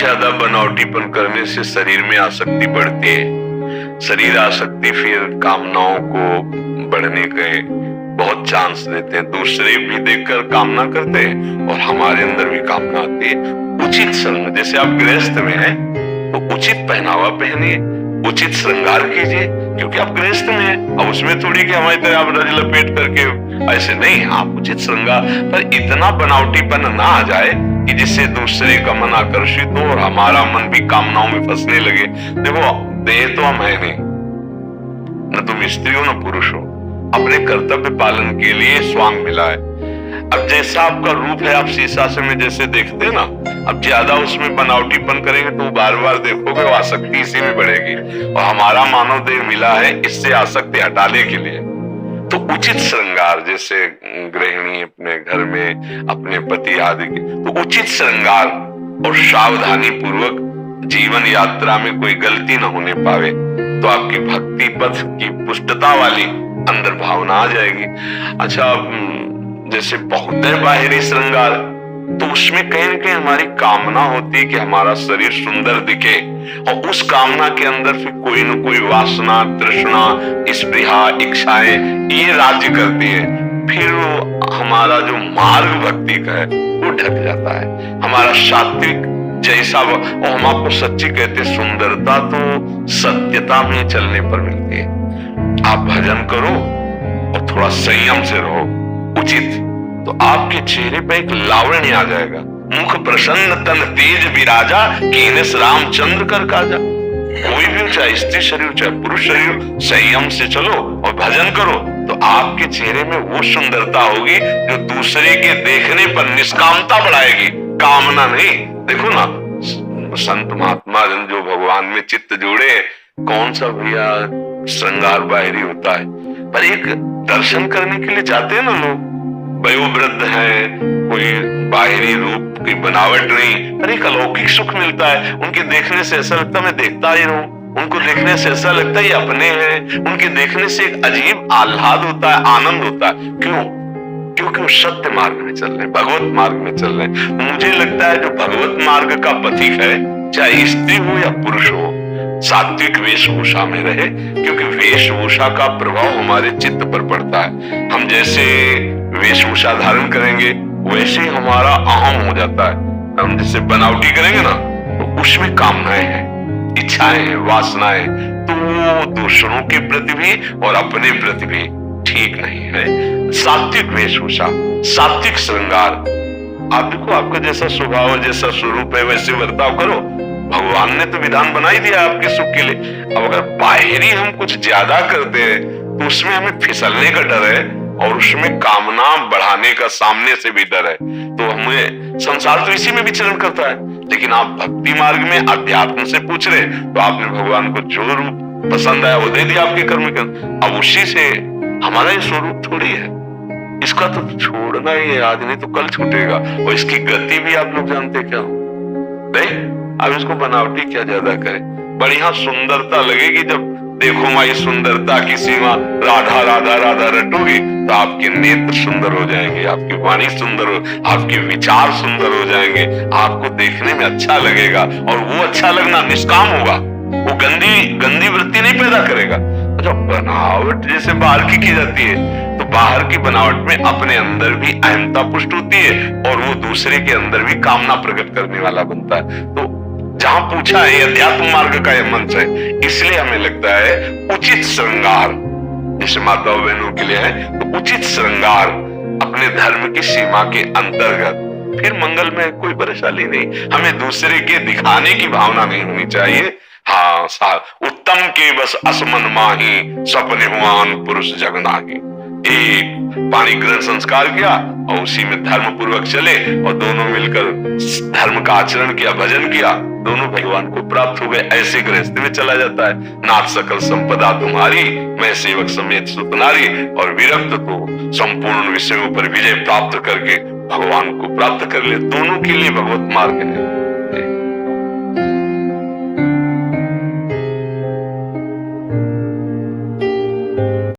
ज्यादा बनावटीपन करने से शरीर में आसक्ति बढ़ती है। शरीर आसक्ति फिर कामनाओं को बढ़ने के बहुत चांस देते हैं। दूसरे भी देखकर कामना करते हैं और हमारे अंदर भी कामना आती है। उचित श्रृंगार, जैसे आप गृहस्थ में हैं तो उचित पहनावा पहनिए, उचित श्रृंगार कीजिए, क्योंकि आप गृहस्थ में हैं। अब उसमें थोड़ी कि हमारी तरह आप रज लपेट करके, ऐसे नहीं। आप उचित श्रृंगार, पर इतना बनावटीपन ना आ जाए कि जिससे दूसरे का मन आकर्षित हो और हमारा मन भी कामनाओं में फंसने लगे। देखो, देह तो हम है नहीं, न तुम स्त्री हो न पुरुष हो। अपने कर्तव्य पालन के लिए स्वांग मिला है। अब जैसा आपका रूप है, आप शीशा से में जैसे देखते हैं ना, अब ज्यादा उसमें बनावटीपन करेंगे तो बार बार देखोगे, आसक्ति इसी में बढ़ेगी। और हमारा मानव देह मिला है इससे आसक्ति हटाने के लिए। तो उचित श्रृंगार, जैसे गृहिणी अपने घर में अपने पति आदि के, तो उचित श्रृंगार और सावधानी पूर्वक जीवन यात्रा में कोई गलती न होने पावे, तो आपकी भक्ति पथ की पुष्टता वाली अंदर भावना आ जाएगी। अच्छा, जैसे बहुत है बाहरी श्रृंगार, तो उसमें कहीं न कहीं हमारी कामना होती है कि हमारा शरीर सुंदर दिखे, और उस कामना के अंदर फिर कोई न कोई वासना, तृष्णा, स्पृहा, इच्छाएं ये राज्य करती है। फिर हमारा जो मार्ग भक्ति का है वो ढक जाता है। हमारा सात्विक जैसा, और हम आपको सच्ची कहते, सुंदरता तो सत्यता में चलने पर मिलती है। आप भजन करो और थोड़ा संयम से रहो, उचित, तो आपके चेहरे पे एक लावण्य आ जाएगा। मुख प्रसन्न तन तेज विराजा, कीनस रामचंद्र कर काजा। कोई भी, चाहे स्त्री शरीर चाहे पुरुष शरीर, संयम से चलो और भजन करो तो आपके चेहरे में वो सुंदरता होगी जो दूसरे के देखने पर निष्कामता बढ़ाएगी, कामना नहीं। देखो ना, संत महात्मा जन जो भगवान में चित्त जोड़े, कौन सा भैया श्रृंगार बाहरी होता है, पर एक दर्शन करने के लिए जाते हैं ना लोग, वयोवृद्ध है, कोई बाहरी रूप की बनावट नहीं, पर एक अलौकिक सुख मिलता है। उनके देखने से ऐसा लगता है मैं देखता ही रहूं, उनको देखने से ऐसा लगता है ये अपने हैं। उनके देखने से एक अजीब आह्लाद होता है, आनंद होता है। क्यों? क्योंकि वो सत्य मार्ग में चल रहे हैं, भगवत मार्ग में चल रहे हैं। मुझे लगता है जो भगवत मार्ग का पथिक है, चाहे स्त्री हो या पुरुष हो, सात्विक वेशभूषा में रहे, क्योंकि वेशभूषा का प्रभाव हमारे चित्त पर पड़ता है। हम जैसे वेशभूषा धारण करेंगे वैसे ही हमारा अहम हो जाता है। हम जैसे बनावटी करेंगे ना, तो उसमें कामनाएं हैं, इच्छाएं हैं, वासनाएं, तो वो दूसरों के प्रति भी और अपने प्रति भी ठीक नहीं है। सात्विक वेशभूषा, सात्विक श्रृंगार, आप देखो, आपका जैसा स्वभाव, जैसा स्वरूप है वैसे बर्ताव करो। भगवान ने तो विधान बना ही दिया आपके सुख के लिए। अब अगर बाहरी हम कुछ ज्यादा करते हैं तो उसमें हमें फिसलने का डर है और उसमें कामना बढ़ाने का सामने से भी डर है। तो हमें संसार तो इसी में विचरण करता है। लेकिन आप भक्ति मार्ग में अध्यात्म से पूछ रहे, तो आपने भगवान को जो रूप पसंद आया वो दे दिया आपके कर्म के। अब उसी से हमारा ये स्वरूप थोड़ी है, इसका तो छोड़ना ही है, आज नहीं तो कल छूटेगा। और इसकी गति भी आप लोग जानते क्या हो नहीं? अब इसको बनावटी क्या ज्यादा करें। बढ़िया सुंदरता लगेगी जब देखो माई सुंदरता की सीमा, राधा राधा राधा रटोगी तो आपके नेत्र सुंदर हो जाएंगे, आपकी वाणी सुंदर हो, आपके विचार सुंदर हो जाएंगे, आपको देखने में अच्छा लगेगा। और वो अच्छा लगना निष्काम होगा, वो गंदी वृत्ति नहीं पैदा करेगा। अच्छा, बनावट जैसे बाहर की जाती है, तो बाहर की बनावट में अपने अंदर भी अहंता पुष्ट होती है और वो दूसरे के अंदर भी कामना प्रकट करने वाला बनता है। तो जहां पूछा है अध्यात्म मार्ग का यह मंच है, इसलिए हमें लगता है उचित श्रृंगार, जैसे माताओं बहनों के लिए है, तो उचित श्रृंगार अपने धर्म की सीमा के अंतर्गत, फिर मंगल में कोई परेशानी नहीं। हमें दूसरे के दिखाने की भावना नहीं होनी चाहिए। हाँ, उत्तम के बस असमन माही, सपने हुआन पुरुष जगनाही। एक पानी ग्रहण संस्कार किया और उसी में धर्म पूर्वक चले और दोनों मिलकर धर्म का आचरण किया, भजन किया, दोनों भगवान को प्राप्त हो गए। ऐसे गृहस्थी में चला जाता है। नाथ सकल संपदा तुम्हारी, मैं सेवक समेत सुतनारी। और विरक्त तो संपूर्ण विषयों पर विजय प्राप्त करके भगवान को प्राप्त कर ले। दोनों के लिए भगवत मार्ग है।